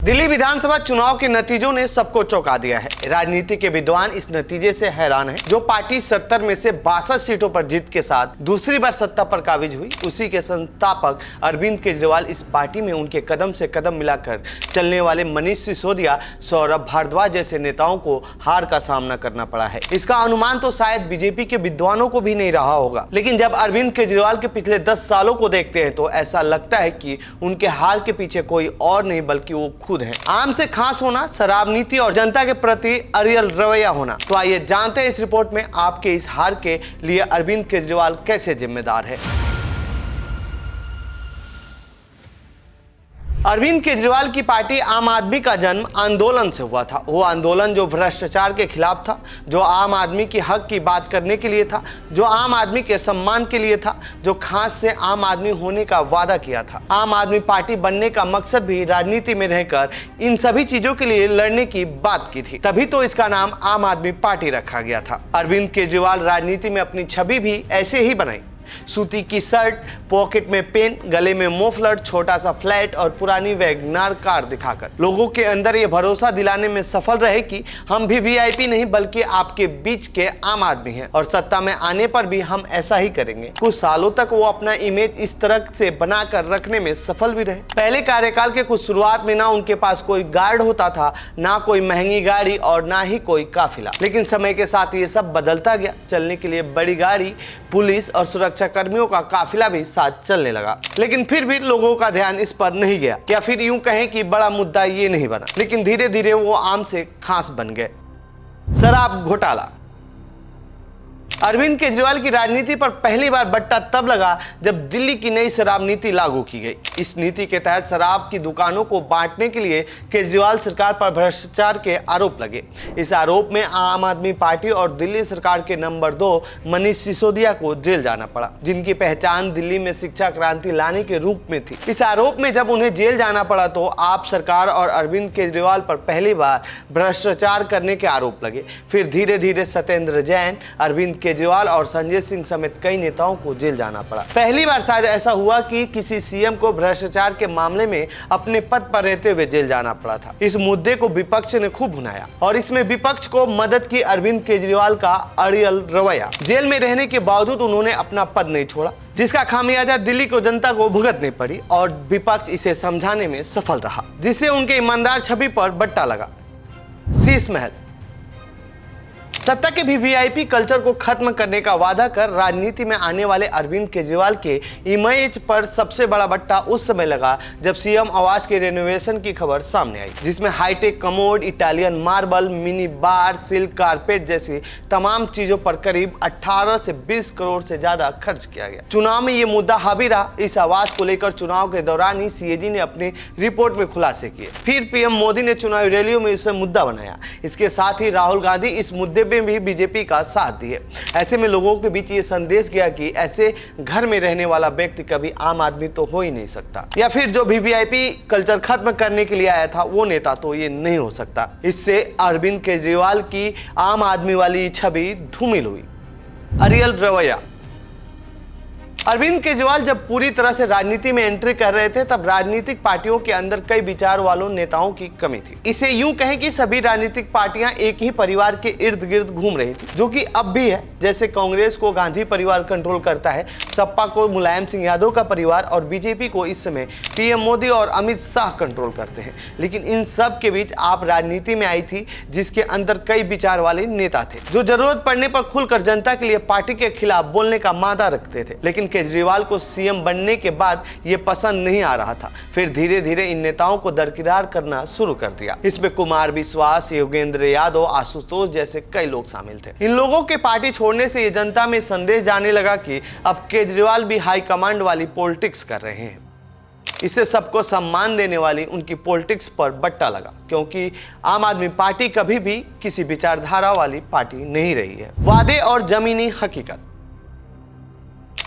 दिल्ली विधानसभा चुनाव के नतीजों ने सबको चौंका दिया है। राजनीति के विद्वान इस नतीजे से हैरान हैं। जो पार्टी 70 में से 62 सीटों पर जीत के साथ दूसरी बार सत्ता पर काबिज हुई, उसी के संस्थापक अरविंद केजरीवाल इस पार्टी में उनके कदम से कदम मिलाकर चलने वाले मनीष सिसोदिया, सौरभ भारद्वाज जैसे नेताओं को हार का सामना करना पड़ा है। इसका अनुमान तो शायद बीजेपी के विद्वानों को भी नहीं रहा होगा, लेकिन जब अरविंद केजरीवाल के पिछले 10 सालों को देखते हैं तो ऐसा लगता है कि उनके हार के पीछे कोई और नहीं बल्कि वो खुद है। आम से खास होना, शराब नीति और जनता के प्रति अड़ियल रवैया होना। तो आइए जानते हैं इस रिपोर्ट में आपके इस हार के लिए अरविंद केजरीवाल कैसे जिम्मेदार है। अरविंद केजरीवाल की पार्टी आम आदमी का जन्म आंदोलन से हुआ था। वो आंदोलन जो भ्रष्टाचार के खिलाफ था, जो आम आदमी की हक की बात करने के लिए था, जो आम आदमी के सम्मान के लिए था, जो खास से आम आदमी होने का वादा किया था। आम आदमी पार्टी बनने का मकसद भी राजनीति में रहकर इन सभी चीजों के लिए लड़ने की बात की थी, तभी तो इसका नाम आम आदमी पार्टी रखा गया था। अरविंद केजरीवाल राजनीति में अपनी छवि भी ऐसे ही बनाई। सूती की शर्ट, पॉकेट में पेन, गले में मोफलर, छोटा सा फ्लैट और पुरानी वैगनार कार दिखाकर लोगों के अंदर ये भरोसा दिलाने में सफल रहे कि हम भी वीआईपी नहीं बल्कि आपके बीच के आम आदमी हैं और सत्ता में आने पर भी हम ऐसा ही करेंगे। कुछ सालों तक वो अपना इमेज इस तरह से बनाकर रखने में सफल भी रहे। पहले कार्यकाल के कुछ शुरुआत में ना उनके पास कोई गार्ड होता था, ना कोई महंगी गाड़ी और ना ही कोई काफिला, लेकिन समय के साथ ये सब बदलता गया। चलने के लिए बड़ी गाड़ी, पुलिस और सुरक्षा कर्मियों का काफिला भी साथ चलने लगा, लेकिन फिर भी लोगों का ध्यान इस पर नहीं गया, या फिर यूं कहें कि बड़ा मुद्दा ये नहीं बना। लेकिन धीरे धीरे वो आम से खास बन गए। शराब घोटाला। अरविंद केजरीवाल की राजनीति पर पहली बार बट्टा तब लगा जब दिल्ली की नई शराब नीति लागू की गई। इस नीति के तहत शराब की दुकानों को बांटने के लिए केजरीवाल सरकार पर भ्रष्टाचार के आरोप लगे। इस आरोप में आम आदमी पार्टी और दिल्ली सरकार के नंबर 2 मनीष सिसोदिया को जेल जाना पड़ा, जिनकी पहचान दिल्ली में शिक्षा क्रांति लाने के रूप में थी। इस आरोप में जब उन्हें जेल जाना पड़ा तो आप सरकार और अरविंद केजरीवाल पर पहली बार भ्रष्टाचार करने के आरोप लगे। फिर धीरे धीरे सत्येंद्र जैन, अरविंद केजरीवाल और संजय सिंह समेत कई नेताओं को जेल जाना पड़ा। पहली बार शायद ऐसा हुआ कि किसी सीएम को भ्रष्टाचार के मामले में अपने पद पर रहते हुए जेल जाना पड़ा था। इस मुद्दे को विपक्ष ने खूब भुनाया और इसमें विपक्ष को मदद की अरविंद केजरीवाल का अड़ियल रवैया। जेल में रहने के बावजूद उन्होंने अपना पद नहीं छोड़ा, जिसका खामियाजा दिल्ली को जनता को भुगतनी पड़ी और विपक्ष इसे समझाने में सफल रहा, जिससे उनके ईमानदार छवि पर बट्टा लगा। शीश महल। सत्ता के भी वीआईपी कल्चर को खत्म करने का वादा कर राजनीति में आने वाले अरविंद केजरीवाल के इमेज पर सबसे बड़ा बट्टा उस समय लगा जब सीएम आवास के रेनोवेशन की खबर सामने आई, जिसमें hi tech commode, Italian marble, mini bar, silk carpet जैसी तमाम चीजों पर करीब 18 से 20 करोड़ से ज्यादा खर्च किया गया। चुनाव में ये मुद्दा हावी रहा। इस आवास को लेकर चुनाव के दौरान ही सीएजी ने अपनी रिपोर्ट में खुलासे किए। फिर पीएम मोदी ने चुनावी रैलियों में इसे मुद्दा बनाया। इसके साथ ही राहुल गांधी इस मुद्दे में भी बीजेपी का साथ दिए। ऐसे में लोगों के बीच ये संदेश गया कि ऐसे घर में रहने वाला व्यक्ति कभी आम आदमी तो हो ही नहीं सकता, या फिर जो भी वीआईपी कल्चर खत्म करने के लिए आया था वो नेता तो ये नहीं हो सकता। इससे अरविंद केजरीवाल की आम आदमी वाली छवि धूमिल हुई। अड़ियल रवैया। अरविंद केजरीवाल जब पूरी तरह से राजनीति में एंट्री कर रहे थे तब राजनीतिक पार्टियों के अंदर कई विचार वालों नेताओं की कमी थी। इसे यूं कहें कि सभी राजनीतिक पार्टियां एक ही परिवार के इर्द गिर्द घूम रही थी, जो कि अब भी है। जैसे कांग्रेस को गांधी परिवार कंट्रोल करता है, सपा को मुलायम सिंह यादव का परिवार और बीजेपी को इस समय पीएम मोदी और अमित शाह कंट्रोल करते हैं। लेकिन इन सब के बीच आप राजनीति में आई थी जिसके अंदर कई विचार वाले नेता थे, जो जरूरत पड़ने पर खुलकर जनता के लिए पार्टी के खिलाफ बोलने का मादा रखते थे। लेकिन केजरीवाल को सीएम बनने के बाद ये पसंद नहीं आ रहा था। फिर धीरे धीरे इन नेताओं को दरकिनार करना शुरू कर दिया। इसमें कुमार विश्वास, योगेंद्र यादव, आशुतोष जैसे कई लोग शामिल थे। इन लोगों के पार्टी छोड़ने से ये जनता में संदेश जाने लगा कि अब केजरीवाल भी हाई कमांड वाली पॉलिटिक्स कर रहे हैं। इससे सबको सम्मान देने वाली उनकी पॉलिटिक्स पर बट्टा लगा, क्योंकि आम आदमी पार्टी कभी भी किसी विचारधारा वाली पार्टी नहीं रही है। वादे और जमीनी हकीकत।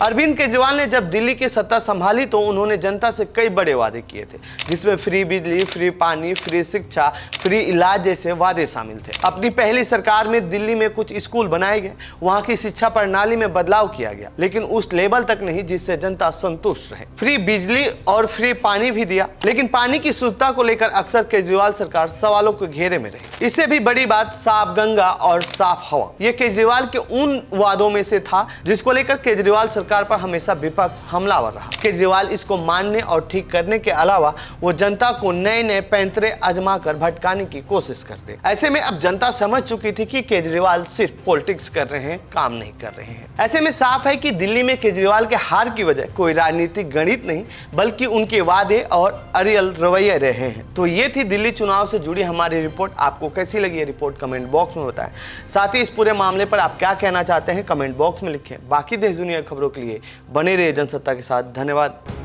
अरविंद केजरीवाल ने जब दिल्ली की सत्ता संभाली तो उन्होंने जनता से कई बड़े वादे किए थे, जिसमें फ्री बिजली, फ्री पानी, फ्री शिक्षा, फ्री इलाज जैसे वादे शामिल थे। अपनी पहली सरकार में दिल्ली में कुछ स्कूल बनाए गए, वहां की शिक्षा प्रणाली में बदलाव किया गया, लेकिन उस लेवल तक नहीं जिससे जनता संतुष्ट रहे। फ्री बिजली और फ्री पानी भी दिया, लेकिन पानी की शुद्धता को लेकर अक्सर केजरीवाल सरकार सवालों के घेरे में रही। इससे भी बड़ी बात साफ गंगा और साफ हवा, ये केजरीवाल के उन वादों में से था जिसको लेकर केजरीवाल सरकार पर हमेशा विपक्ष हमलावर रहा। केजरीवाल इसको मानने और ठीक करने के अलावा वो जनता को नए नए पैंतरे आजमा कर भटकाने की कोशिश करते। ऐसे में अब जनता समझ चुकी थी कि केजरीवाल सिर्फ पॉलिटिक्स कर रहे हैं, काम नहीं कर रहे हैं। ऐसे में साफ है कि दिल्ली में केजरीवाल के हार की वजह कोई राजनीतिक गणित नहीं, बल्कि उनके वादे और अड़ियल रवैये रहे हैं। तो ये थी दिल्ली चुनाव से जुड़ी हमारी रिपोर्ट। आपको कैसी लगी ये रिपोर्ट कमेंट बॉक्स में बताएं। साथ ही इस पूरे मामले पर आप क्या कहना चाहते हैं कमेंट बॉक्स में लिखें। बाकी देश दुनिया की खबरों के लिए बने रहिए जनसत्ता के साथ। धन्यवाद।